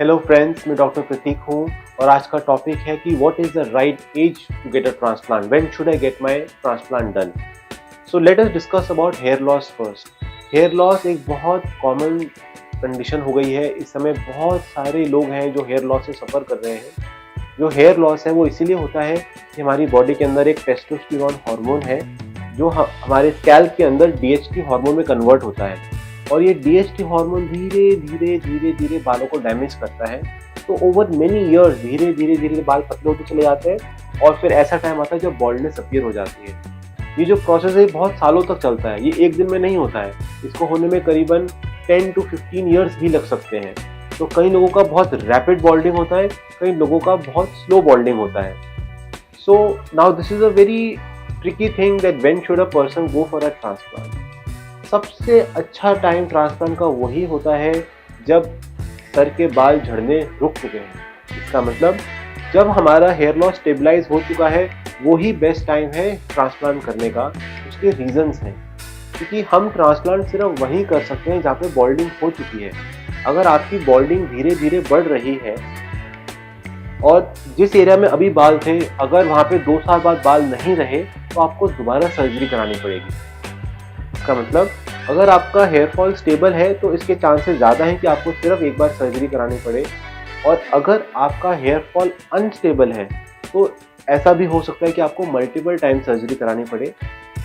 Hello friends, मैं doctor Pratik हूँ और आज का टॉपिक है कि what is the right age to get a transplant, when should I get my transplant done. So let us discuss about hair loss first. Hair loss एक बहुत common condition हो गई है। इस समय बहुत सारे लोग हैं जो हेयर लॉस से सफ़र कर रहे हैं। जो हेयर लॉस है वो इसीलिए होता है कि हमारी बॉडी के अंदर एक टेस्टोस्टेरोन हार्मोन है जो हमारे स्कैल्प के अंदर डीएचटी हार्मोन में कन्वर्ट होता है और ये डीएचटी हार्मोन धीरे धीरे धीरे धीरे बालों को डैमेज करता है। तो ओवर मेनी इयर्स धीरे धीरे धीरे बाल पतले होते चले जाते हैं और फिर ऐसा टाइम आता है जब बॉल्डनेस अपीयर हो जाती है। ये जो प्रोसेस है बहुत सालों तक चलता है, ये एक दिन में नहीं होता है। इसको होने में करीबन 10 to 15 ईयर्स भी लग सकते हैं। तो कई लोगों का बहुत रैपिड बॉल्डिंग होता है, कई लोगों का बहुत स्लो बॉल्डिंग होता है। So now this is a very tricky thing that when should a person go for a transplant. सबसे अच्छा टाइम ट्रांसप्लांट का वही होता है जब सर के बाल झड़ने रुक चुके हैं। इसका मतलब जब हमारा हेयर लॉस स्टेबलाइज हो चुका है, वही बेस्ट टाइम है ट्रांसप्लांट करने का। उसके रीजंस हैं, क्योंकि हम ट्रांसप्लांट सिर्फ वहीं कर सकते हैं जहाँ पे बॉल्डिंग हो चुकी है। अगर आपकी बॉल्डिंग धीरे धीरे बढ़ रही है और जिस एरिया में अभी बाल थे, अगर वहाँ पे 2 साल बाद बाल नहीं रहे तो आपको दोबारा सर्जरी करानी पड़ेगी। इसका मतलब अगर आपका हेयर फॉल स्टेबल है तो इसके चांसेस ज़्यादा हैं कि आपको सिर्फ एक बार सर्जरी करानी पड़े, और अगर आपका हेयर फॉल अनस्टेबल है तो ऐसा भी हो सकता है कि आपको मल्टीपल टाइम सर्जरी करानी पड़े।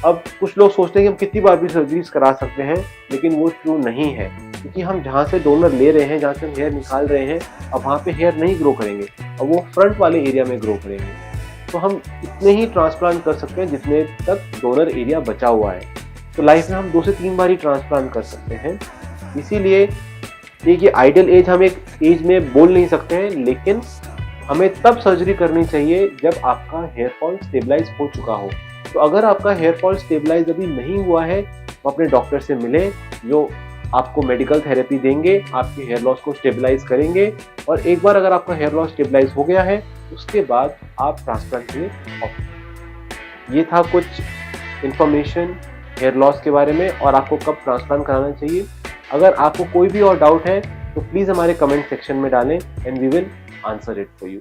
अब कुछ लोग सोचते हैं कि हम कितनी बार भी सर्जरीज करा सकते हैं, लेकिन वो ट्रू नहीं है, क्योंकि हम जहाँ से डोनर ले रहे हैं, जहाँ से हम हेयर निकाल रहे हैं, अब वहाँ पे हेयर नहीं ग्रो करेंगे, अब वो फ्रंट वाले एरिया में ग्रो करेंगे। तो हम इतने ही ट्रांसप्लांट कर सकते हैं जितने तक डोनर एरिया बचा हुआ है। तो लाइफ में हम 2 से 3 बार ही ट्रांसप्लांट कर सकते हैं। इसीलिए एक ये आइडियल एज हम एक एज में बोल नहीं सकते हैं, लेकिन हमें तब सर्जरी करनी चाहिए जब आपका हेयर फॉल स्टेबलाइज हो चुका हो। तो अगर आपका हेयर फॉल स्टेबलाइज अभी नहीं हुआ है तो अपने डॉक्टर से मिलें, जो आपको मेडिकल थेरेपी देंगे, आपके हेयर लॉस को स्टेबलाइज करेंगे, और एक बार अगर आपका हेयर लॉस स्टेबलाइज हो गया है उसके बाद आप ट्रांसप्लांट के लिए ऑप्शन। ये था कुछ इन्फॉर्मेशन हेयर लॉस के बारे में और आपको कब ट्रांसप्लांट कराना चाहिए। अगर आपको कोई भी और डाउट है तो प्लीज़ हमारे कमेंट सेक्शन में डालें and we will answer it for you.